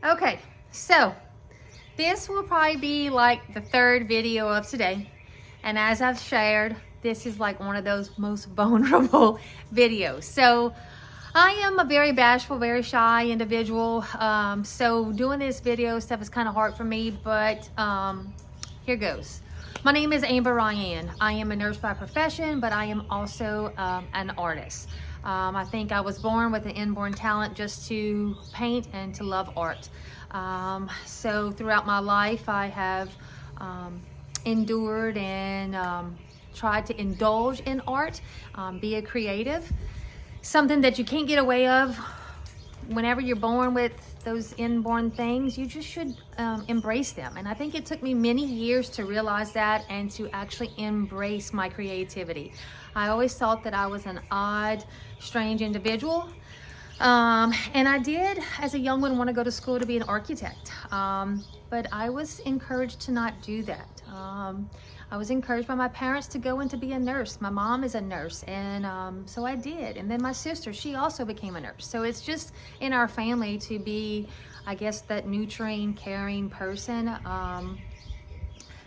Okay, so this will probably be like the third video of today. And as I've shared, this is like one of those most vulnerable videos. So I am a very bashful, very shy individual. So doing this video stuff is kind of hard for me, but here goes. My name is Amber Ryan. I am a nurse by profession, but I am also an artist. I think I was born with an inborn talent just to paint and to love art. So throughout my life, I have endured and tried to indulge in art, be a creative, something that you can't get away of. Whenever you're born with those inborn things, you just should embrace them. And I think it took me many years to realize that and to actually embrace my creativity. I always thought that I was an odd, strange individual. And I did, as a young one, want to go to school to be an architect. But I was encouraged to not do that. I was encouraged by my parents to go and to be a nurse. My mom is a nurse, and so I did. And then my sister, she also became a nurse. So it's just in our family to be, I guess, that nurturing, caring person.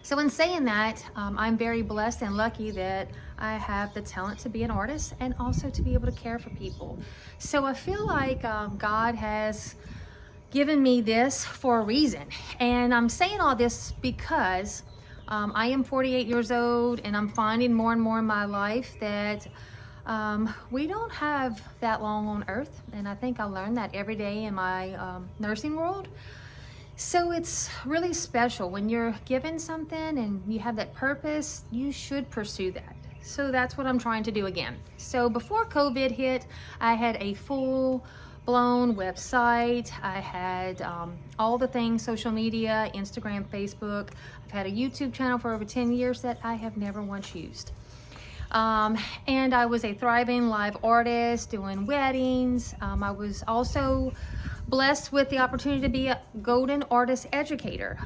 So in saying that, I'm very blessed and lucky that I have the talent to be an artist and also to be able to care for people. So I feel like God has given me this for a reason. And I'm saying all this because I am 48 years old, and I'm finding more and more in my life that we don't have that long on earth. And I think I learned that every day in my nursing world. So it's really special when you're given something and you have that purpose, you should pursue that. So that's what I'm trying to do again. So before COVID hit, I had a full-blown website. I had all the things, social media, Instagram, Facebook. I've had a YouTube channel for over 10 years that I have never once used. And I was a thriving live artist doing weddings. I was also blessed with the opportunity to be a Golden Artist Educator.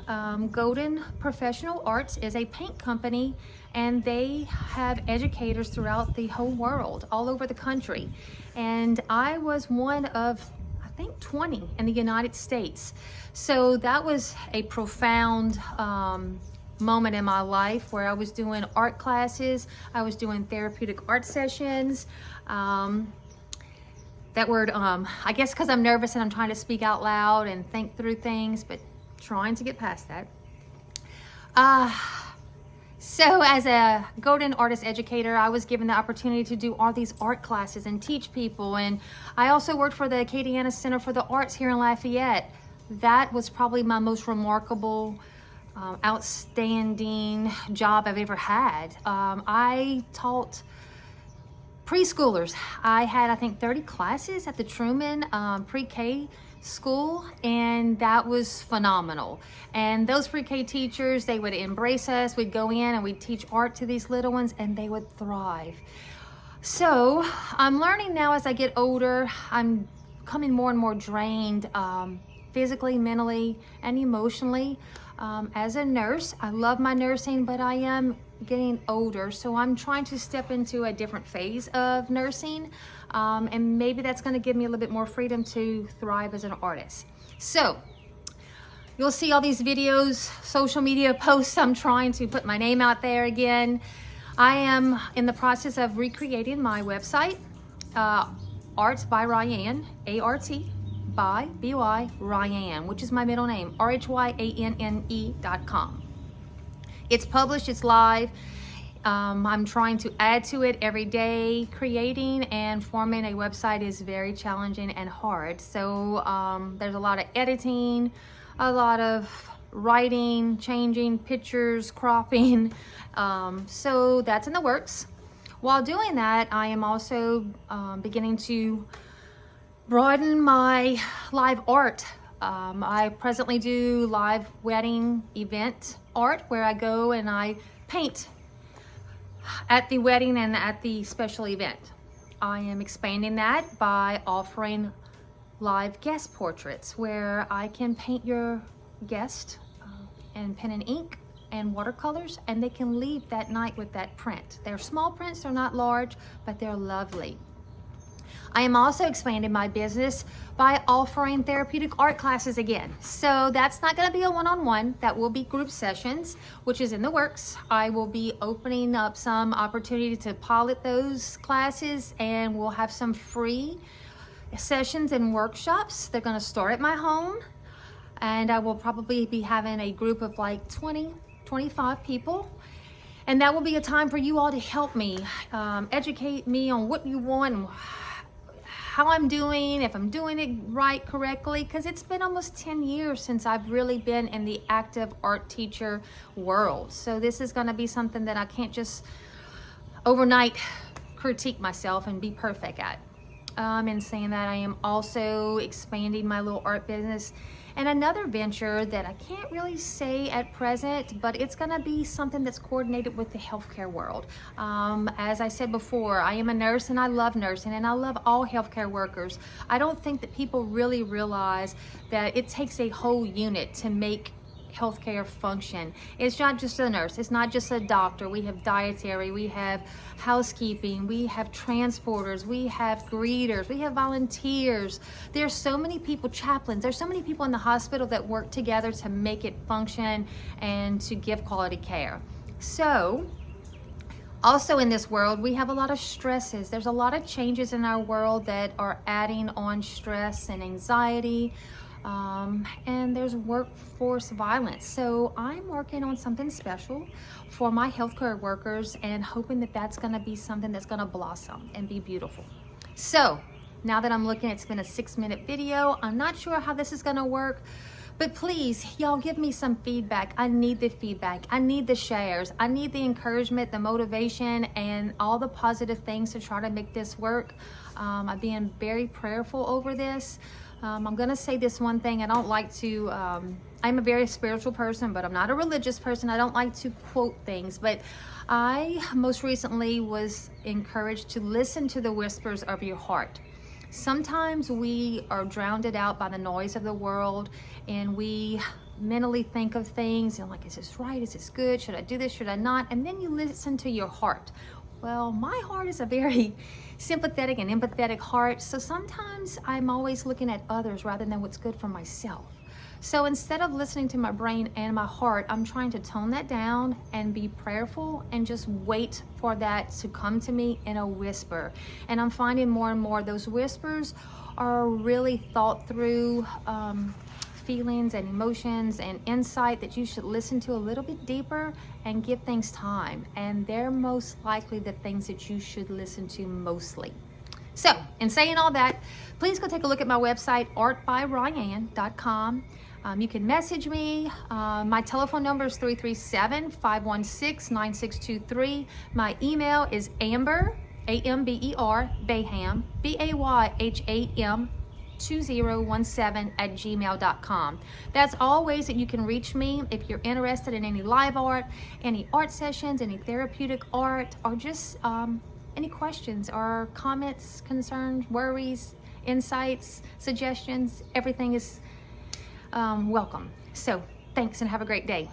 Golden Professional Arts is a paint company, and they have educators throughout the whole world, all over the country. And I was one of, I think, 20 in the United States. So that was a profound moment in my life where I was doing art classes, I was doing therapeutic art sessions. That word, I guess because I'm nervous and I'm trying to speak out loud and think through things, but trying to get past that. So as a Golden Artist Educator, I was given the opportunity to do all these art classes and teach people. And I also worked for the Acadiana Center for the Arts here in Lafayette. That was probably my most remarkable, outstanding job I've ever had. I taught preschoolers. I had, I think, 30 classes at the Truman pre-K school, and that was phenomenal. And those pre-K teachers, they would embrace us. We'd go in and we'd teach art to these little ones, and they would thrive. So I'm learning now as I get older, I'm becoming more and more drained, physically, mentally, and emotionally. As a nurse, I love my nursing, but I am getting older, so I'm trying to step into a different phase of nursing, and maybe that's going to give me a little bit more freedom to thrive as an artist. So you'll see all these videos, social media posts. I'm trying to put my name out there again. I am in the process of recreating my website, Arts by Ryan, A-R-T by B-Y Ryan, which is my middle name, RHYANNE.com. It's published, it's live. I'm trying to add to it every day. Creating and forming a website is very challenging and hard. So there's a lot of editing, a lot of writing, changing pictures, cropping. So that's in the works. While doing that, I am also beginning to broaden my live art. I presently do live wedding event art where I go and I paint at the wedding and at the special event. I am expanding that by offering live guest portraits where I can paint your guest in pen and ink and watercolors, and they can leave that night with that print. They're small prints, they're not large, but they're lovely. I am also expanding my business by offering therapeutic art classes again. So that's not going to be a one-on-one, that will be group sessions, which is in the works. I will be opening up some opportunity to pilot those classes, and we'll have some free sessions and workshops. They're going to start at my home, and I will probably be having a group of like 20, 25 people. And that will be a time for you all to help me, educate me on what you want and how I'm doing, if I'm doing it right, correctly, because it's been almost 10 years since I've really been in the active art teacher world. So this is going to be something that I can't just overnight critique myself and be perfect at. And saying that, I am also expanding my little art business and another venture that I can't really say at present, but it's gonna be something that's coordinated with the healthcare world. As I said before, I am a nurse and I love nursing and I love all healthcare workers. I don't think that people really realize that it takes a whole unit to make healthcare function. It's not just a nurse, it's not just a doctor. We have dietary, we have housekeeping, we have transporters, we have greeters, we have volunteers. There's so many people, chaplains, there's so many people in the hospital that work together to make it function and to give quality care. So also in this world, we have a lot of stresses. There's a lot of changes in our world that are adding on stress and anxiety. And there's workforce violence. So I'm working on something special for my healthcare workers and hoping that that's going to be something that's going to blossom and be beautiful. So now that I'm looking, it's been a 6-minute video. I'm not sure how this is going to work, but please, y'all give me some feedback. I need the feedback. I need the shares. I need the encouragement, the motivation, and all the positive things to try to make this work. I'm being very prayerful over this. I'm going to say this one thing. I don't like to, I'm a very spiritual person, but I'm not a religious person. I don't like to quote things, but I most recently was encouraged to listen to the whispers of your heart. Sometimes we are drowned out by the noise of the world, and we mentally think of things and like, is this right? Is this good? Should I do this? Should I not? And then you listen to your heart. Well, my heart is a very sympathetic and empathetic heart, so sometimes I'm always looking at others rather than what's good for myself. So instead of listening to my brain and my heart, I'm trying to tone that down and be prayerful and just wait for that to come to me in a whisper. And I'm finding more and more those whispers are really thought through feelings and emotions and insight that you should listen to a little bit deeper and give things time. And they're most likely the things that you should listen to mostly. So in saying all that, please go take a look at my website, artbyryann.com. You can message me. My telephone number is 337-516-9623. My email is Amber, A-M-B-E-R, Bayham, B-A-Y-H-A-M, 2017@gmail.com. That's all ways that you can reach me if you're interested in any live art, any art sessions, any therapeutic art, or just any questions or comments, concerns, worries, insights, suggestions. Everything is welcome. So thanks and have a great day.